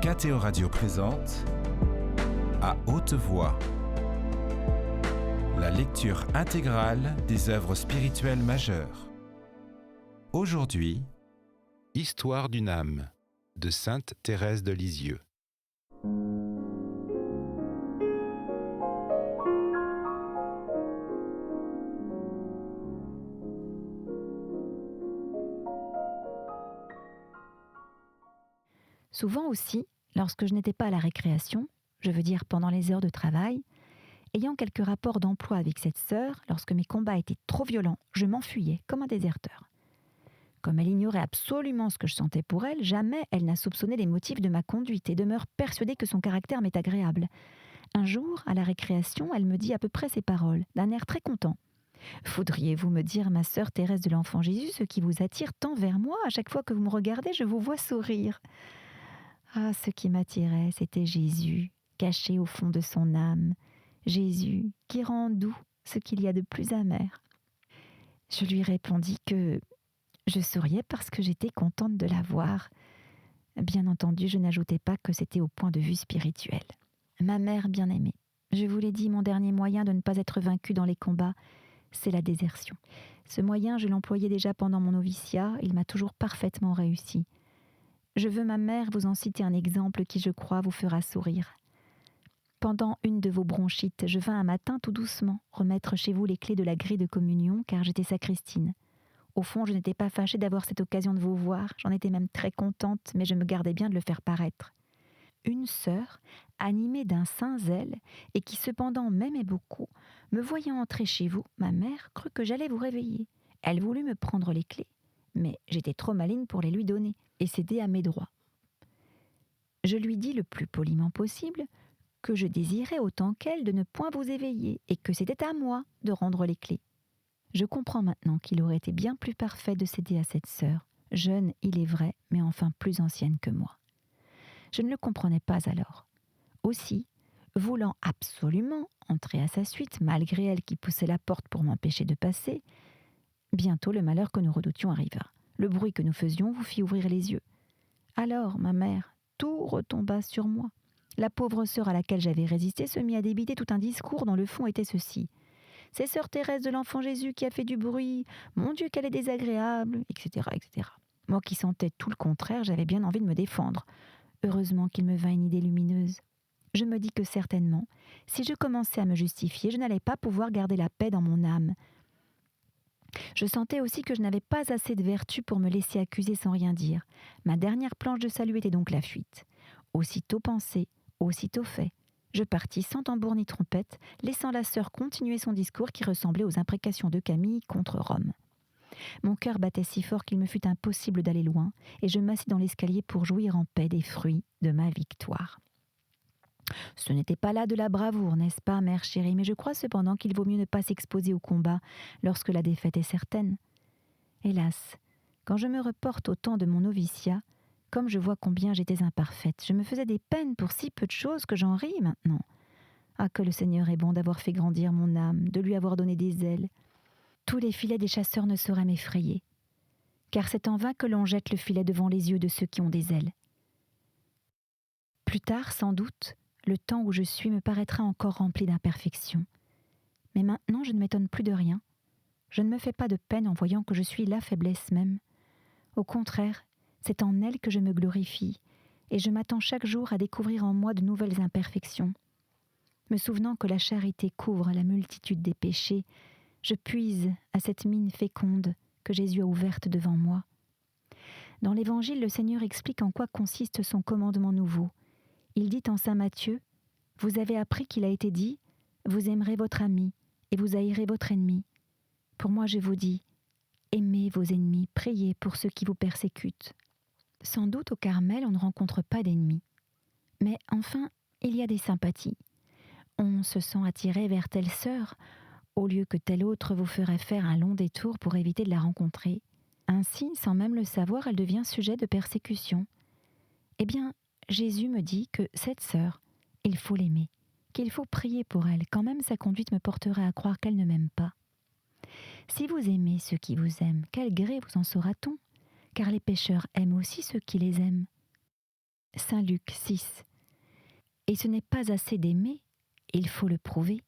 KTO Radio présente À haute voix, la lecture intégrale des œuvres spirituelles majeures. Aujourd'hui, Histoire d'une âme de Sainte Thérèse de Lisieux. Souvent aussi, lorsque je n'étais pas à la récréation, je veux dire pendant les heures de travail, ayant quelques rapports d'emploi avec cette sœur, lorsque mes combats étaient trop violents, je m'enfuyais comme un déserteur. Comme elle ignorait absolument ce que je sentais pour elle, jamais elle n'a soupçonné les motifs de ma conduite et demeure persuadée que son caractère m'est agréable. Un jour, à la récréation, elle me dit à peu près ces paroles, d'un air très content. « Voudriez-vous me dire, ma sœur Thérèse de l'Enfant Jésus, ce qui vous attire tant vers moi? À chaque fois que vous me regardez, je vous vois sourire. » Ah, ce qui m'attirait, c'était Jésus, caché au fond de son âme. Jésus, qui rend doux ce qu'il y a de plus amer. Je lui répondis que je souriais parce que j'étais contente de la voir. Bien entendu, je n'ajoutais pas que c'était au point de vue spirituel. Ma mère bien-aimée, je vous l'ai dit, mon dernier moyen de ne pas être vaincue dans les combats, c'est la désertion. Ce moyen, je l'employais déjà pendant mon noviciat, il m'a toujours parfaitement réussi. Je veux, ma mère, vous en citer un exemple qui, je crois, vous fera sourire. Pendant une de vos bronchites, je vins un matin tout doucement remettre chez vous les clés de la grille de communion, car j'étais sacristine. Au fond, je n'étais pas fâchée d'avoir cette occasion de vous voir, j'en étais même très contente, mais je me gardais bien de le faire paraître. Une sœur, animée d'un saint zèle, et qui cependant m'aimait beaucoup, me voyant entrer chez vous, ma mère crut que j'allais vous réveiller. Elle voulut me prendre les clés, mais j'étais trop maligne pour les lui donner, et céder à mes droits. Je lui dis le plus poliment possible que je désirais autant qu'elle de ne point vous éveiller, et que c'était à moi de rendre les clés. Je comprends maintenant qu'il aurait été bien plus parfait de céder à cette sœur, jeune, il est vrai, mais enfin plus ancienne que moi. Je ne le comprenais pas alors. Aussi, voulant absolument entrer à sa suite, malgré elle qui poussait la porte pour m'empêcher de passer, bientôt le malheur que nous redoutions arriva. Le bruit que nous faisions vous fit ouvrir les yeux. Alors, ma mère, tout retomba sur moi. La pauvre sœur à laquelle j'avais résisté se mit à débiter tout un discours dont le fond était ceci. « C'est sœur Thérèse de l'Enfant Jésus qui a fait du bruit. Mon Dieu, qu'elle est désagréable, etc., etc. » Moi qui sentais tout le contraire, j'avais bien envie de me défendre. Heureusement qu'il me vint une idée lumineuse. Je me dis que certainement, si je commençais à me justifier, je n'allais pas pouvoir garder la paix dans mon âme. Je sentais aussi que je n'avais pas assez de vertu pour me laisser accuser sans rien dire. Ma dernière planche de salut était donc la fuite. Aussitôt pensé, aussitôt fait. Je partis sans tambour ni trompette, laissant la sœur continuer son discours qui ressemblait aux imprécations de Camille contre Rome. Mon cœur battait si fort qu'il me fut impossible d'aller loin, et je m'assis dans l'escalier pour jouir en paix des fruits de ma victoire. Ce n'était pas là de la bravoure, n'est-ce pas, mère chérie, mais je crois cependant qu'il vaut mieux ne pas s'exposer au combat lorsque la défaite est certaine. Hélas, quand je me reporte au temps de mon noviciat, comme je vois combien j'étais imparfaite, je me faisais des peines pour si peu de choses que j'en ris maintenant. Ah, que le Seigneur est bon d'avoir fait grandir mon âme, de lui avoir donné des ailes. Tous les filets des chasseurs ne sauraient m'effrayer, car c'est en vain que l'on jette le filet devant les yeux de ceux qui ont des ailes. Plus tard, sans doute, le temps où je suis me paraîtra encore rempli d'imperfections. Mais maintenant, je ne m'étonne plus de rien. Je ne me fais pas de peine en voyant que je suis la faiblesse même. Au contraire, c'est en elle que je me glorifie, et je m'attends chaque jour à découvrir en moi de nouvelles imperfections. Me souvenant que la charité couvre la multitude des péchés, je puise à cette mine féconde que Jésus a ouverte devant moi. Dans l'Évangile, le Seigneur explique en quoi consiste son commandement nouveau. Il dit en saint Matthieu, « Vous avez appris qu'il a été dit, vous aimerez votre ami et vous haïrez votre ennemi. Pour moi, je vous dis, aimez vos ennemis, priez pour ceux qui vous persécutent. » Sans doute au Carmel, on ne rencontre pas d'ennemis. Mais enfin, il y a des sympathies. On se sent attiré vers telle sœur, au lieu que telle autre vous ferait faire un long détour pour éviter de la rencontrer. Ainsi, sans même le savoir, elle devient sujet de persécution. Eh bien, Jésus me dit que cette sœur, il faut l'aimer, qu'il faut prier pour elle, quand même sa conduite me porterait à croire qu'elle ne m'aime pas. Si vous aimez ceux qui vous aiment, quel gré vous en saura-t-on? Car les pécheurs aiment aussi ceux qui les aiment. Saint Luc 6. Et ce n'est pas assez d'aimer, il faut le prouver.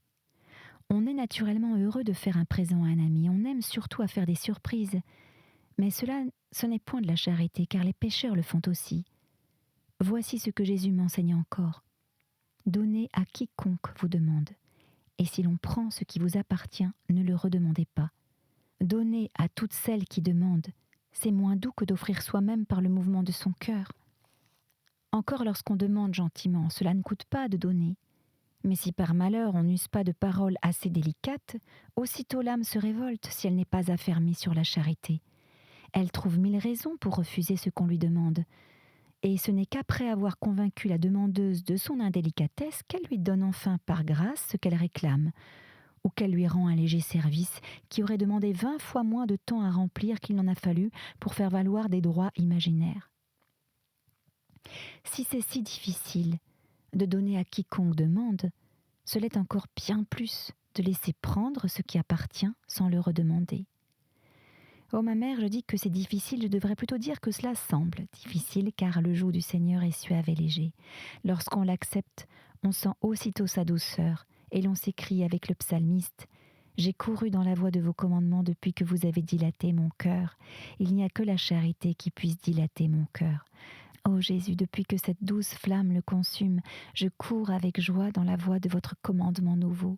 On est naturellement heureux de faire un présent à un ami, on aime surtout à faire des surprises. Mais ce n'est point de la charité, car les pécheurs le font aussi. Voici ce que Jésus m'enseigne encore. Donnez à quiconque vous demande. Et si l'on prend ce qui vous appartient, ne le redemandez pas. Donnez à toutes celles qui demandent. C'est moins doux que d'offrir soi-même par le mouvement de son cœur. Encore lorsqu'on demande gentiment, cela ne coûte pas de donner. Mais si par malheur on n'use pas de paroles assez délicates, aussitôt l'âme se révolte si elle n'est pas affermie sur la charité. Elle trouve 1000 raisons pour refuser ce qu'on lui demande. Et ce n'est qu'après avoir convaincu la demandeuse de son indélicatesse qu'elle lui donne enfin par grâce ce qu'elle réclame, ou qu'elle lui rend un léger service qui aurait demandé 20 fois moins de temps à remplir qu'il n'en a fallu pour faire valoir des droits imaginaires. Si c'est si difficile de donner à quiconque demande, ce l'est encore bien plus de laisser prendre ce qui appartient sans le redemander. Oh ma mère, je dis que c'est difficile, je devrais plutôt dire que cela semble difficile, car le joug du Seigneur est suave et léger. Lorsqu'on l'accepte, on sent aussitôt sa douceur, et l'on s'écrie avec le psalmiste « J'ai couru dans la voie de vos commandements depuis que vous avez dilaté mon cœur. Il n'y a que la charité qui puisse dilater mon cœur. Ô Jésus, depuis que cette douce flamme le consume, je cours avec joie dans la voie de votre commandement nouveau.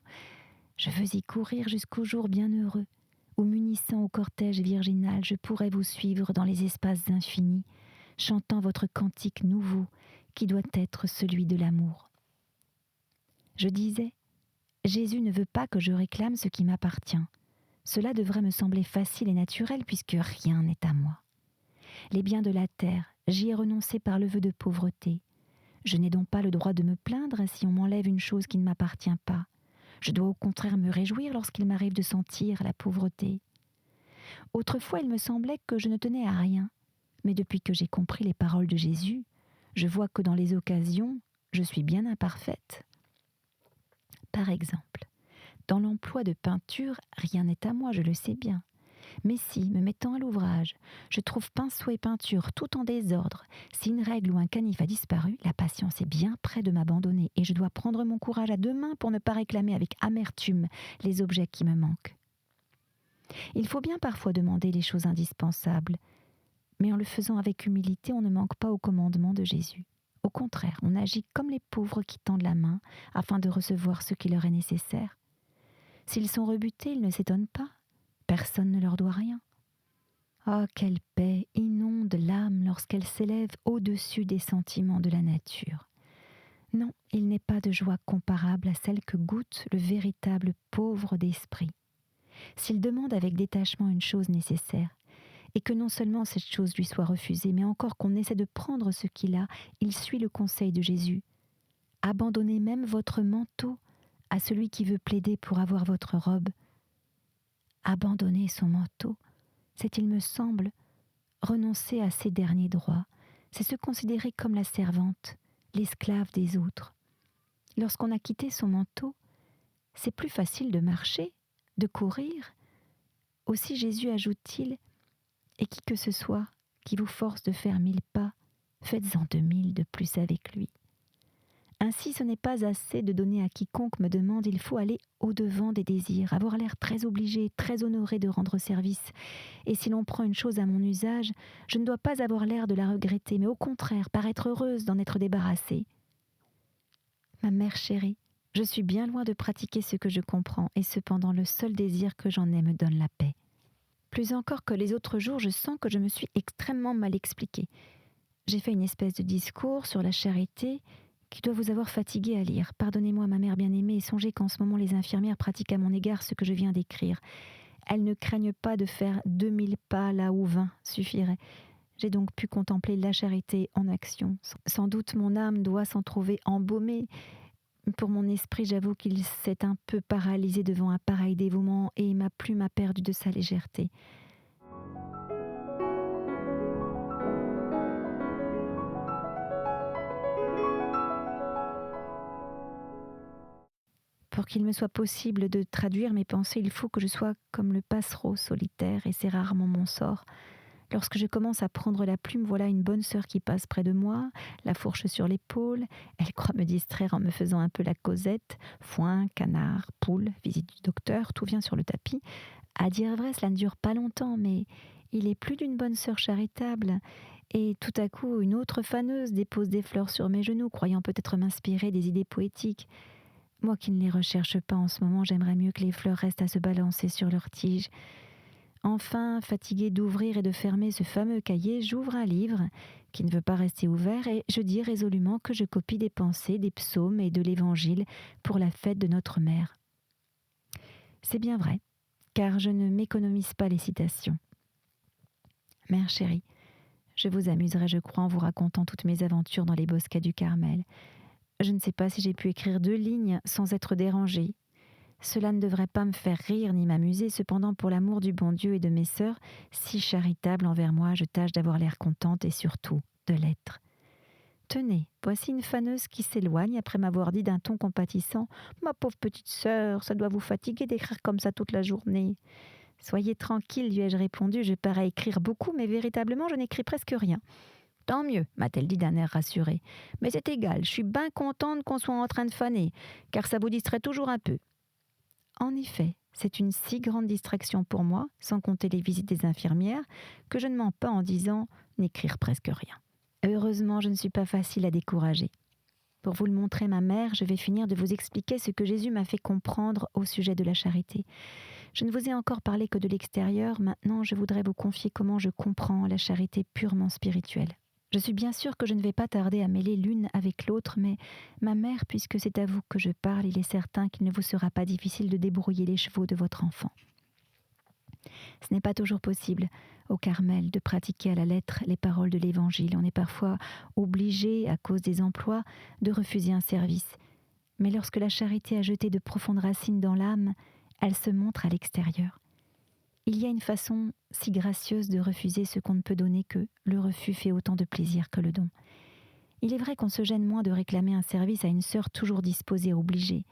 Je veux y courir jusqu'au jour bienheureux, où m'unissant au cortège virginal, je pourrai vous suivre dans les espaces infinis, chantant votre cantique nouveau, qui doit être celui de l'amour. » Je disais, Jésus ne veut pas que je réclame ce qui m'appartient. Cela devrait me sembler facile et naturel, puisque rien n'est à moi. Les biens de la terre, j'y ai renoncé par le vœu de pauvreté. Je n'ai donc pas le droit de me plaindre si on m'enlève une chose qui ne m'appartient pas. Je dois au contraire me réjouir lorsqu'il m'arrive de sentir la pauvreté. Autrefois, il me semblait que je ne tenais à rien, mais depuis que j'ai compris les paroles de Jésus, je vois que dans les occasions, je suis bien imparfaite. Par exemple, dans l'emploi de peinture, rien n'est à moi, je le sais bien. Mais si, me mettant à l'ouvrage, je trouve pinceau et peinture tout en désordre, si une règle ou un canif a disparu, la patience est bien près de m'abandonner et je dois prendre mon courage à deux mains pour ne pas réclamer avec amertume les objets qui me manquent. Il faut bien parfois demander les choses indispensables, mais en le faisant avec humilité, on ne manque pas au commandement de Jésus. Au contraire, on agit comme les pauvres qui tendent la main afin de recevoir ce qui leur est nécessaire. S'ils sont rebutés, ils ne s'étonnent pas. Personne ne leur doit rien. Ah, quelle paix inonde l'âme lorsqu'elle s'élève au-dessus des sentiments de la nature. Non, il n'est pas de joie comparable à celle que goûte le véritable pauvre d'esprit. S'il demande avec détachement une chose nécessaire, et que non seulement cette chose lui soit refusée, mais encore qu'on essaie de prendre ce qu'il a, il suit le conseil de Jésus. Abandonnez même votre manteau à celui qui veut plaider pour avoir votre robe. Abandonner son manteau, c'est, il me semble, renoncer à ses derniers droits, c'est se considérer comme la servante, l'esclave des autres. Lorsqu'on a quitté son manteau, c'est plus facile de marcher, de courir. Aussi Jésus ajoute-t-il, et qui que ce soit qui vous force de faire 1000 pas, faites-en 2000 de plus avec lui. Ainsi, ce n'est pas assez de donner à quiconque me demande, il faut aller au-devant des désirs, avoir l'air très obligé, très honoré de rendre service. Et si l'on prend une chose à mon usage, je ne dois pas avoir l'air de la regretter, mais au contraire, paraître heureuse d'en être débarrassée. Ma mère chérie, je suis bien loin de pratiquer ce que je comprends, et cependant le seul désir que j'en ai me donne la paix. Plus encore que les autres jours, je sens que je me suis extrêmement mal expliquée. J'ai fait une espèce de discours sur la charité qui doit vous avoir fatigué à lire. Pardonnez-moi, ma mère bien-aimée, et songez qu'en ce moment les infirmières pratiquent à mon égard ce que je viens d'écrire. Elles ne craignent pas de faire 2000 pas là où 20 suffirait. J'ai donc pu contempler la charité en action. Sans doute mon âme doit s'en trouver embaumée. Pour mon esprit, j'avoue qu'il s'est un peu paralysé devant un pareil dévouement et ma plume a perdu de sa légèreté. Pour qu'il me soit possible de traduire mes pensées, il faut que je sois comme le passereau solitaire, et c'est rarement mon sort. Lorsque je commence à prendre la plume, voilà une bonne sœur qui passe près de moi, la fourche sur l'épaule. Elle croit me distraire en me faisant un peu la causette. Foin, canard, poule, visite du docteur, tout vient sur le tapis. À dire vrai, cela ne dure pas longtemps, mais il est plus d'une bonne sœur charitable. Et tout à coup, une autre faneuse dépose des fleurs sur mes genoux, croyant peut-être m'inspirer des idées poétiques. Moi qui ne les recherche pas en ce moment, j'aimerais mieux que les fleurs restent à se balancer sur leurs tiges. Enfin, fatiguée d'ouvrir et de fermer ce fameux cahier, j'ouvre un livre qui ne veut pas rester ouvert et je dis résolument que je copie des pensées, des psaumes et de l'Évangile pour la fête de notre mère. C'est bien vrai, car je ne m'économise pas les citations. Mère chérie, je vous amuserai, je crois, en vous racontant toutes mes aventures dans les bosquets du Carmel. Je ne sais pas si j'ai pu écrire 2 lignes sans être dérangée. Cela ne devrait pas me faire rire ni m'amuser, cependant pour l'amour du bon Dieu et de mes sœurs, si charitables envers moi, je tâche d'avoir l'air contente et surtout de l'être. Tenez, voici une faneuse qui s'éloigne après m'avoir dit d'un ton compatissant « Ma pauvre petite sœur, ça doit vous fatiguer d'écrire comme ça toute la journée. » « Soyez tranquille, lui ai-je répondu, je parais écrire beaucoup, mais véritablement je n'écris presque rien. » « Tant mieux, m'a-t-elle dit d'un air rassuré. Mais c'est égal, je suis bien contente qu'on soit en train de faner, car ça vous distrait toujours un peu. En effet, c'est une si grande distraction pour moi, sans compter les visites des infirmières, que je ne mens pas en disant n'écrire presque rien. Heureusement, je ne suis pas facile à décourager. Pour vous le montrer, ma mère, je vais finir de vous expliquer ce que Jésus m'a fait comprendre au sujet de la charité. Je ne vous ai encore parlé que de l'extérieur, maintenant je voudrais vous confier comment je comprends la charité purement spirituelle. Je suis bien sûre que je ne vais pas tarder à mêler l'une avec l'autre, mais ma mère, puisque c'est à vous que je parle, il est certain qu'il ne vous sera pas difficile de débrouiller les chevaux de votre enfant. Ce n'est pas toujours possible, au Carmel, de pratiquer à la lettre les paroles de l'Évangile. On est parfois obligé, à cause des emplois, de refuser un service. Mais lorsque la charité a jeté de profondes racines dans l'âme, elle se montre à l'extérieur. Il y a une façon si gracieuse de refuser ce qu'on ne peut donner que le refus fait autant de plaisir que le don. Il est vrai qu'on se gêne moins de réclamer un service à une sœur toujours disposée, obligée.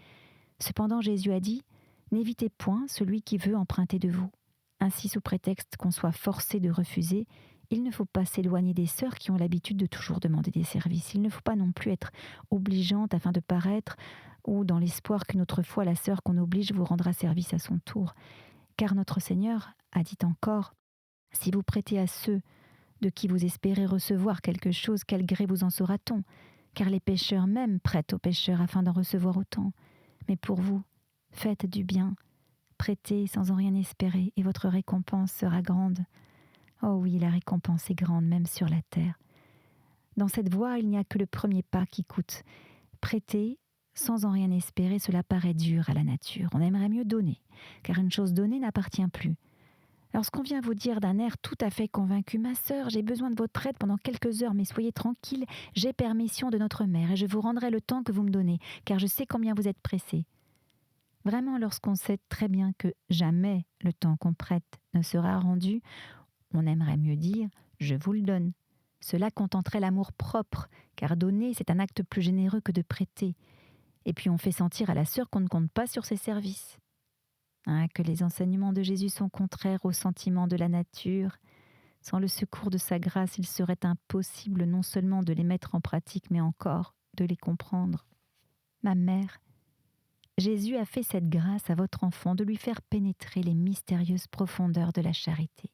Cependant, Jésus a dit « N'évitez point celui qui veut emprunter de vous ». Ainsi, sous prétexte qu'on soit forcé de refuser, il ne faut pas s'éloigner des sœurs qui ont l'habitude de toujours demander des services. Il ne faut pas non plus être obligeante afin de paraître ou dans l'espoir qu'une autre fois la sœur qu'on oblige vous rendra service à son tour. Car notre Seigneur a dit encore « Si vous prêtez à ceux de qui vous espérez recevoir quelque chose, quel gré vous en saura-t-on ? Car les pécheurs même prêtent aux pécheurs afin d'en recevoir autant. Mais pour vous, faites du bien, prêtez sans en rien espérer, et votre récompense sera grande. Oh oui, la récompense est grande, même sur la terre. Dans cette voie, il n'y a que le premier pas qui coûte. Prêter sans en rien espérer, cela paraît dur à la nature. On aimerait mieux donner, car une chose donnée n'appartient plus. Lorsqu'on vient vous dire d'un air tout à fait convaincu « Ma sœur, j'ai besoin de votre aide pendant quelques heures, mais soyez tranquille, j'ai permission de notre mère et je vous rendrai le temps que vous me donnez, car je sais combien vous êtes pressé. » Vraiment, lorsqu'on sait très bien que jamais le temps qu'on prête ne sera rendu, on aimerait mieux dire « Je vous le donne ». Cela contenterait l'amour propre, car donner, c'est un acte plus généreux que de prêter. Et puis on fait sentir à la sœur qu'on ne compte pas sur ses services. Que les enseignements de Jésus sont contraires aux sentiments de la nature. Sans le secours de sa grâce, il serait impossible non seulement de les mettre en pratique, mais encore de les comprendre. Ma mère, Jésus a fait cette grâce à votre enfant de lui faire pénétrer les mystérieuses profondeurs de la charité.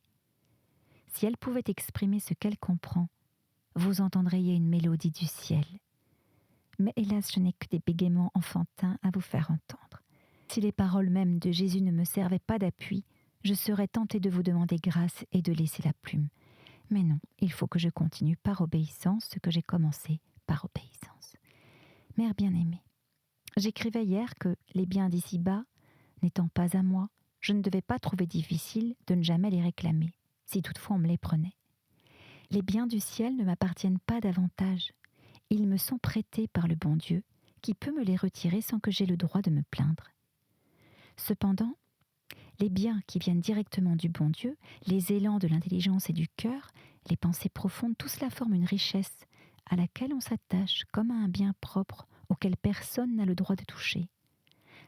Si elle pouvait exprimer ce qu'elle comprend, vous entendriez une mélodie du ciel. Mais hélas, je n'ai que des bégaiements enfantins à vous faire entendre. Si les paroles mêmes de Jésus ne me servaient pas d'appui, je serais tentée de vous demander grâce et de laisser la plume. Mais non, il faut que je continue par obéissance ce que j'ai commencé par obéissance. Mère bien-aimée, j'écrivais hier que les biens d'ici-bas, n'étant pas à moi, je ne devais pas trouver difficile de ne jamais les réclamer, si toutefois on me les prenait. Les biens du ciel ne m'appartiennent pas davantage. Ils me sont prêtés par le bon Dieu, qui peut me les retirer sans que j'aie le droit de me plaindre. Cependant, les biens qui viennent directement du bon Dieu, les élans de l'intelligence et du cœur, les pensées profondes, tout cela forme une richesse à laquelle on s'attache comme à un bien propre auquel personne n'a le droit de toucher.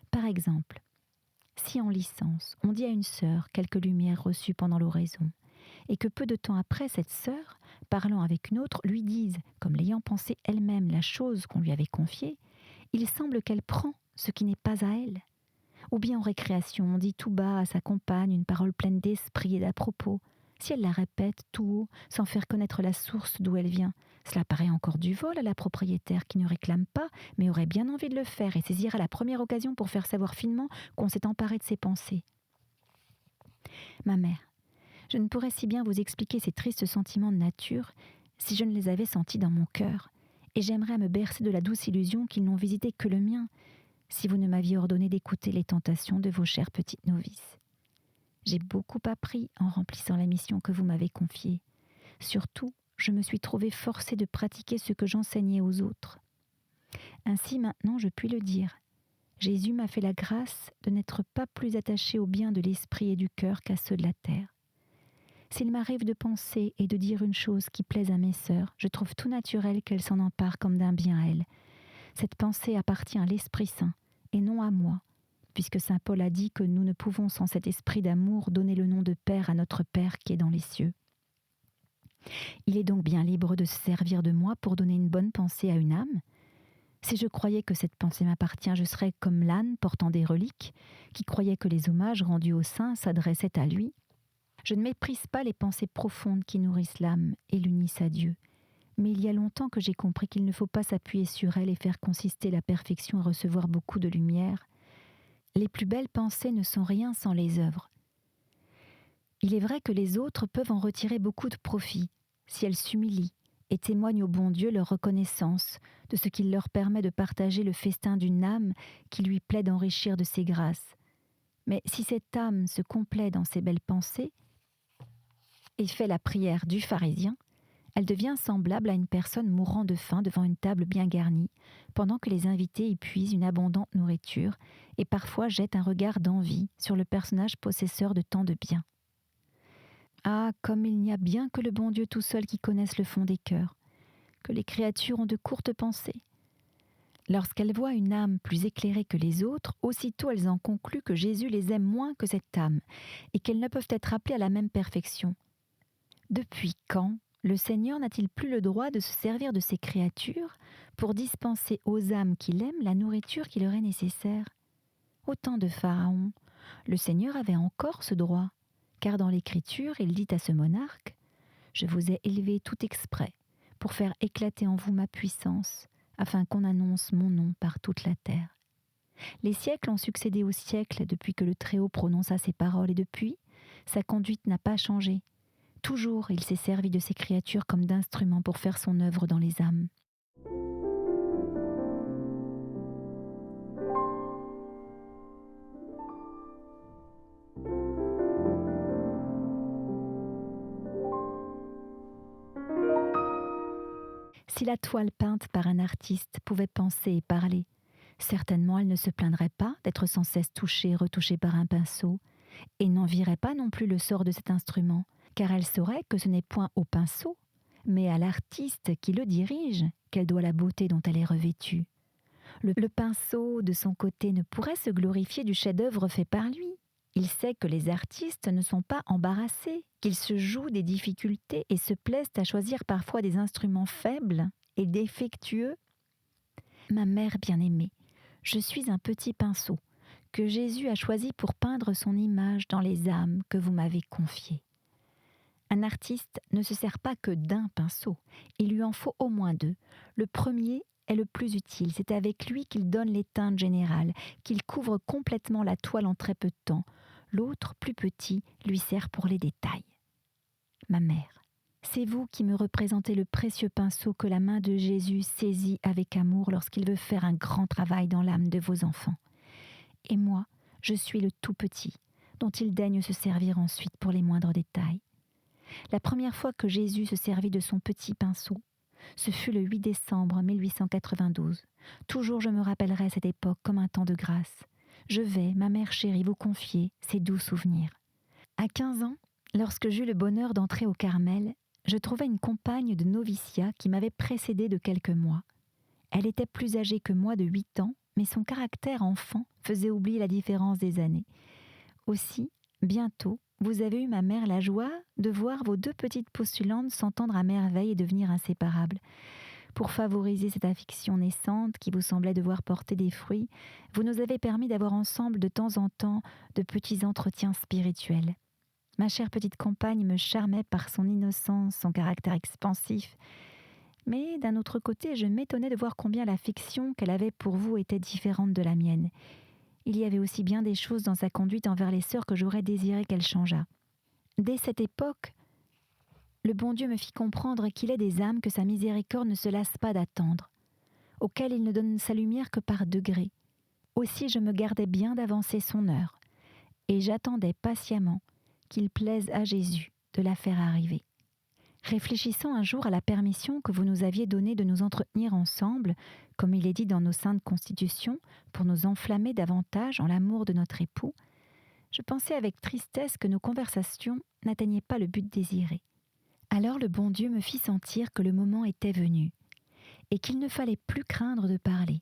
Par exemple, si en licence, on dit à une sœur quelques lumières reçues pendant l'oraison, et que peu de temps après, cette sœur, parlant avec une autre, lui dise, comme l'ayant pensé elle-même la chose qu'on lui avait confiée, il semble qu'elle prend ce qui n'est pas à elle. Ou bien en récréation, on dit tout bas à sa compagne une parole pleine d'esprit et d'à-propos. Si elle la répète tout haut, sans faire connaître la source d'où elle vient, cela paraît encore du vol à la propriétaire qui ne réclame pas, mais aurait bien envie de le faire et saisira la première occasion pour faire savoir finement qu'on s'est emparé de ses pensées. Ma mère, je ne pourrais si bien vous expliquer ces tristes sentiments de nature si je ne les avais sentis dans mon cœur, et j'aimerais à me bercer de la douce illusion qu'ils n'ont visité que le mien, si vous ne m'aviez ordonné d'écouter les tentations de vos chères petites novices. J'ai beaucoup appris en remplissant la mission que vous m'avez confiée. Surtout, je me suis trouvée forcée de pratiquer ce que j'enseignais aux autres. Ainsi maintenant je puis le dire. Jésus m'a fait la grâce de n'être pas plus attaché aux biens de l'esprit et du cœur qu'à ceux de la terre. S'il m'arrive de penser et de dire une chose qui plaise à mes sœurs, je trouve tout naturel qu'elles s'en emparent comme d'un bien à elles. Cette pensée appartient à l'Esprit Saint, et non à moi, puisque saint Paul a dit que nous ne pouvons sans cet esprit d'amour donner le nom de Père à notre Père qui est dans les cieux. Il est donc bien libre de se servir de moi pour donner une bonne pensée à une âme. Si je croyais que cette pensée m'appartient, je serais comme l'âne portant des reliques, qui croyait que les hommages rendus au saint s'adressaient à lui. Je ne méprise pas les pensées profondes qui nourrissent l'âme et l'unissent à Dieu. Mais il y a longtemps que j'ai compris qu'il ne faut pas s'appuyer sur elles et faire consister la perfection à recevoir beaucoup de lumière. Les plus belles pensées ne sont rien sans les œuvres. Il est vrai que les autres peuvent en retirer beaucoup de profit, si elles s'humilient et témoignent au bon Dieu leur reconnaissance de ce qu'il leur permet de partager le festin d'une âme qui lui plaît d'enrichir de ses grâces. Mais si cette âme se complaît dans ses belles pensées et fait la prière du pharisien, elle devient semblable à une personne mourant de faim devant une table bien garnie, pendant que les invités y puisent une abondante nourriture et parfois jettent un regard d'envie sur le personnage possesseur de tant de biens. Ah, comme il n'y a bien que le bon Dieu tout seul qui connaisse le fond des cœurs, que les créatures ont de courtes pensées. Lorsqu'elles voient une âme plus éclairée que les autres, aussitôt elles en concluent que Jésus les aime moins que cette âme, et qu'elles ne peuvent être appelées à la même perfection. Depuis quand le Seigneur n'a-t-il plus le droit de se servir de ses créatures pour dispenser aux âmes qu'il aime la nourriture qui leur est nécessaire ? Au temps de Pharaon, le Seigneur avait encore ce droit, car dans l'Écriture, il dit à ce monarque « Je vous ai élevé tout exprès pour faire éclater en vous ma puissance, afin qu'on annonce mon nom par toute la terre. » Les siècles ont succédé aux siècles depuis que le Très-Haut prononça ces paroles, et depuis, sa conduite n'a pas changé. Toujours, il s'est servi de ses créatures comme d'instruments pour faire son œuvre dans les âmes. Si la toile peinte par un artiste pouvait penser et parler, certainement elle ne se plaindrait pas d'être sans cesse touchée et retouchée par un pinceau, et n'envierait pas non plus le sort de cet instrument, car elle saurait que ce n'est point au pinceau, mais à l'artiste qui le dirige qu'elle doit la beauté dont elle est revêtue. Le pinceau, de son côté, ne pourrait se glorifier du chef-d'œuvre fait par lui. Il sait que les artistes ne sont pas embarrassés, qu'ils se jouent des difficultés et se plaisent à choisir parfois des instruments faibles et défectueux. Ma mère bien-aimée, je suis un petit pinceau que Jésus a choisi pour peindre son image dans les âmes que vous m'avez confiées. Un artiste ne se sert pas que d'un pinceau, il lui en faut au moins deux. Le premier est le plus utile, c'est avec lui qu'il donne les teintes générales, qu'il couvre complètement la toile en très peu de temps. L'autre, plus petit, lui sert pour les détails. Ma mère, c'est vous qui me représentez le précieux pinceau que la main de Jésus saisit avec amour lorsqu'il veut faire un grand travail dans l'âme de vos enfants. Et moi, je suis le tout petit, dont il daigne se servir ensuite pour les moindres détails. La première fois que Jésus se servit de son petit pinceau, ce fut le 8 décembre 1892. Toujours je me rappellerai cette époque comme un temps de grâce. Je vais, ma mère chérie, vous confier ces doux souvenirs. À 15 ans, lorsque j'eus le bonheur d'entrer au Carmel, je trouvai une compagne de noviciat qui m'avait précédée de quelques mois. Elle était plus âgée que moi de 8 ans, mais son caractère enfant faisait oublier la différence des années. Aussi, bientôt, vous avez eu, ma mère, la joie de voir vos 2 petites postulantes s'entendre à merveille et devenir inséparables. Pour favoriser cette affection naissante qui vous semblait devoir porter des fruits, vous nous avez permis d'avoir ensemble de temps en temps de petits entretiens spirituels. Ma chère petite compagne me charmait par son innocence, son caractère expansif. Mais d'un autre côté, je m'étonnais de voir combien l'affection qu'elle avait pour vous était différente de la mienne. Il y avait aussi bien des choses dans sa conduite envers les sœurs que j'aurais désiré qu'elle changeât. Dès cette époque, le bon Dieu me fit comprendre qu'il est des âmes que sa miséricorde ne se lasse pas d'attendre, auxquelles il ne donne sa lumière que par degrés. Aussi je me gardais bien d'avancer son heure, et j'attendais patiemment qu'il plaise à Jésus de la faire arriver. Réfléchissant un jour à la permission que vous nous aviez donnée de nous entretenir ensemble, comme il est dit dans nos saintes constitutions, pour nous enflammer davantage en l'amour de notre époux, je pensais avec tristesse que nos conversations n'atteignaient pas le but désiré. Alors le bon Dieu me fit sentir que le moment était venu, et qu'il ne fallait plus craindre de parler,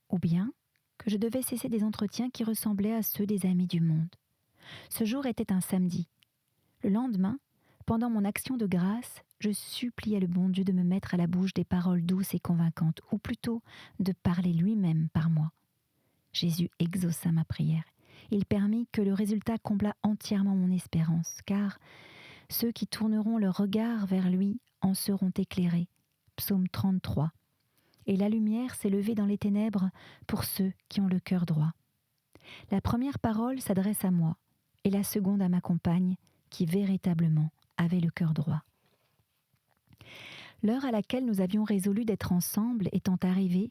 ou bien que je devais cesser des entretiens qui ressemblaient à ceux des amis du monde. Ce jour était un samedi. Le lendemain, pendant mon action de grâce, je suppliais le bon Dieu de me mettre à la bouche des paroles douces et convaincantes, ou plutôt de parler lui-même par moi. Jésus exauça ma prière. Il permit que le résultat comblât entièrement mon espérance, car ceux qui tourneront leur regard vers lui en seront éclairés. Psaume 33. Et la lumière s'est levée dans les ténèbres pour ceux qui ont le cœur droit. La première parole s'adresse à moi, et la seconde à ma compagne, qui véritablement avait le cœur droit. L'heure à laquelle nous avions résolu d'être ensemble étant arrivée,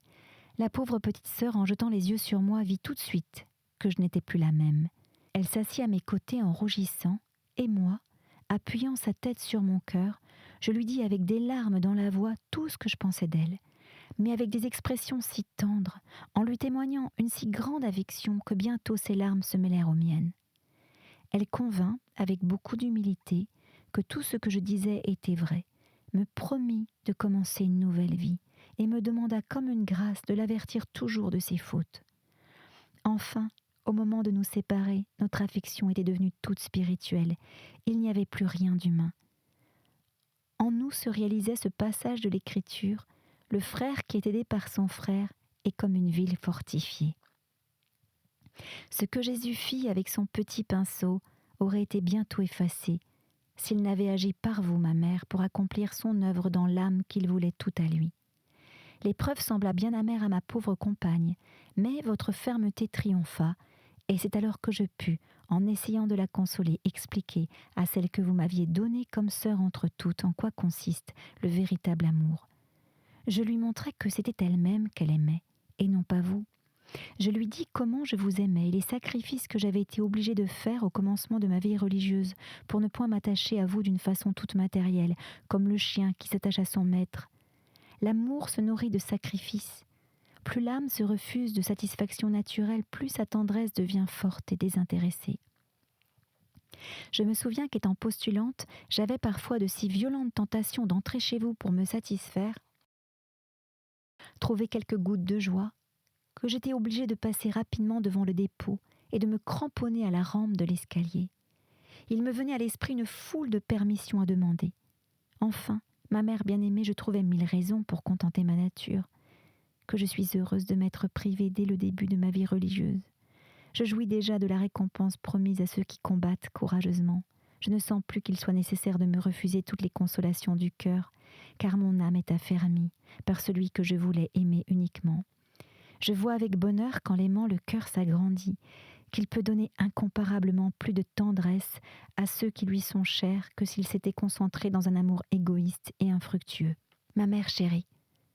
la pauvre petite sœur, en jetant les yeux sur moi, vit tout de suite que je n'étais plus la même. Elle s'assit à mes côtés en rougissant, et moi, appuyant sa tête sur mon cœur, je lui dis avec des larmes dans la voix tout ce que je pensais d'elle, mais avec des expressions si tendres, en lui témoignant une si grande affection que bientôt ses larmes se mêlèrent aux miennes. Elle convint, avec beaucoup d'humilité, que tout ce que je disais était vrai, me promit de commencer une nouvelle vie, et me demanda comme une grâce de l'avertir toujours de ses fautes. Enfin, au moment de nous séparer, notre affection était devenue toute spirituelle. Il n'y avait plus rien d'humain. En nous se réalisait ce passage de l'Écriture, le frère qui est aidé par son frère est comme une ville fortifiée. Ce que Jésus fit avec son petit pinceau aurait été bientôt effacé s'il n'avait agi par vous, ma mère, pour accomplir son œuvre dans l'âme qu'il voulait tout à lui. L'épreuve sembla bien amère à ma pauvre compagne, mais votre fermeté triompha, et c'est alors que je pus, en essayant de la consoler, expliquer à celle que vous m'aviez donnée comme sœur entre toutes en quoi consiste le véritable amour. Je lui montrai que c'était elle-même qu'elle aimait, et non pas vous. Je lui dis comment je vous aimais et les sacrifices que j'avais été obligée de faire au commencement de ma vie religieuse pour ne point m'attacher à vous d'une façon toute matérielle, comme le chien qui s'attache à son maître. L'amour se nourrit de sacrifices. Plus l'âme se refuse de satisfaction naturelle, plus sa tendresse devient forte et désintéressée. Je me souviens qu'étant postulante, j'avais parfois de si violentes tentations d'entrer chez vous pour me satisfaire, trouver quelques gouttes de joie, que j'étais obligée de passer rapidement devant le dépôt et de me cramponner à la rampe de l'escalier. Il me venait à l'esprit une foule de permissions à demander. Enfin, ma mère bien-aimée, je trouvais 1000 raisons pour contenter ma nature, que je suis heureuse de m'être privée dès le début de ma vie religieuse. Je jouis déjà de la récompense promise à ceux qui combattent courageusement. Je ne sens plus qu'il soit nécessaire de me refuser toutes les consolations du cœur, car mon âme est affermie par celui que je voulais aimer uniquement. Je vois avec bonheur qu'en l'aimant le cœur s'agrandit, qu'il peut donner incomparablement plus de tendresse à ceux qui lui sont chers que s'il s'était concentré dans un amour égoïste et infructueux. Ma mère chérie,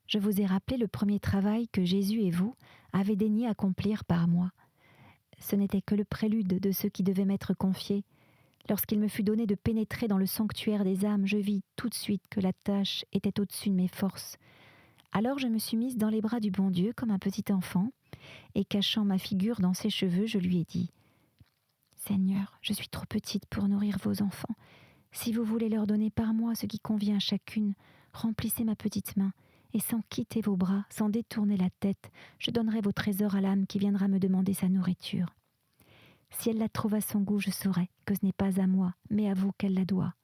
je vous ai rappelé le premier travail que Jésus et vous avez daigné accomplir par moi. Ce n'était que le prélude de ce qui devait m'être confié. Lorsqu'il me fut donné de pénétrer dans le sanctuaire des âmes, je vis tout de suite que la tâche était au-dessus de mes forces. Alors je me suis mise dans les bras du bon Dieu comme un petit enfant, et cachant ma figure dans ses cheveux, je lui ai dit « Seigneur, je suis trop petite pour nourrir vos enfants. Si vous voulez leur donner par moi ce qui convient à chacune, remplissez ma petite main, et sans quitter vos bras, sans détourner la tête, je donnerai vos trésors à l'âme qui viendra me demander sa nourriture. Si elle la trouve à son goût, je saurai que ce n'est pas à moi, mais à vous qu'elle la doit.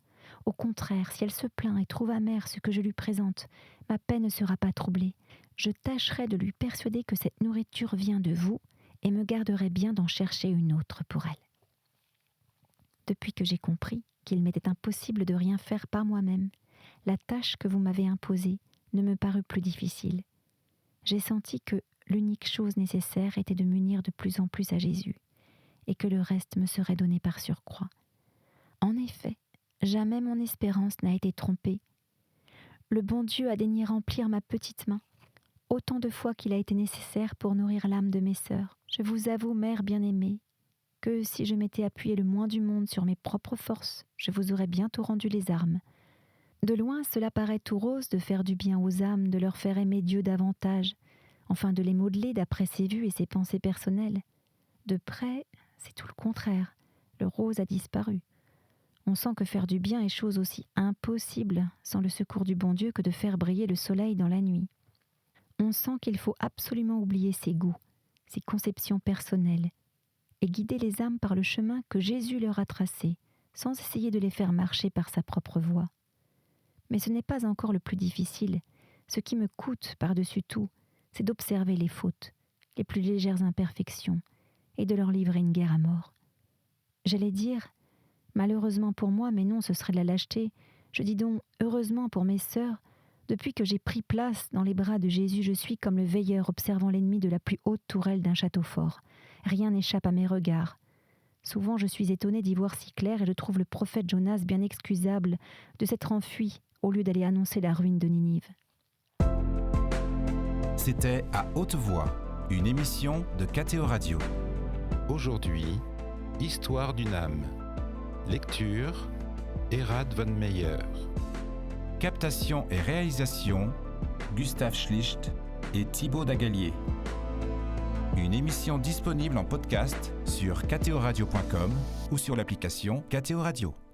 Au contraire, si elle se plaint et trouve amer ce que je lui présente, ma paix ne sera pas troublée. Je tâcherai de lui persuader que cette nourriture vient de vous et me garderai bien d'en chercher une autre pour elle. Depuis que j'ai compris qu'il m'était impossible de rien faire par moi-même, la tâche que vous m'avez imposée ne me parut plus difficile. J'ai senti que l'unique chose nécessaire était de m'unir de plus en plus à Jésus, et que le reste me serait donné par surcroît. En effet, jamais mon espérance n'a été trompée. Le bon Dieu a daigné remplir ma petite main, autant de fois qu'il a été nécessaire pour nourrir l'âme de mes sœurs. Je vous avoue, mère bien-aimée, que si je m'étais appuyé le moins du monde sur mes propres forces, je vous aurais bientôt rendu les armes. De loin, cela paraît tout rose de faire du bien aux âmes, de leur faire aimer Dieu davantage, enfin de les modeler d'après ses vues et ses pensées personnelles. De près, c'est tout le contraire. Le rose a disparu. On sent que faire du bien est chose aussi impossible sans le secours du bon Dieu que de faire briller le soleil dans la nuit. On sent qu'il faut absolument oublier ses goûts, ses conceptions personnelles, et guider les âmes par le chemin que Jésus leur a tracé, sans essayer de les faire marcher par sa propre voie. Mais ce n'est pas encore le plus difficile. Ce qui me coûte par-dessus tout, c'est d'observer les fautes, les plus légères imperfections, et de leur livrer une guerre à mort. J'allais dire, malheureusement pour moi, mais non, ce serait de la lâcheté, je dis donc heureusement pour mes sœurs, depuis que j'ai pris place dans les bras de Jésus, je suis comme le veilleur observant l'ennemi de la plus haute tourelle d'un château fort. Rien n'échappe à mes regards. Souvent je suis étonnée d'y voir si clair et je trouve le prophète Jonas bien excusable de s'être enfui au lieu d'aller annoncer la ruine de Ninive. C'était À haute voix, une émission de KTO Radio. Aujourd'hui, Histoire d'une âme. Lecture, Erhard von Meyer. Captation et réalisation, Gustave Schlicht et Thibaut Dagalier. Une émission disponible en podcast sur ktoradio.com ou sur l'application KTO Radio.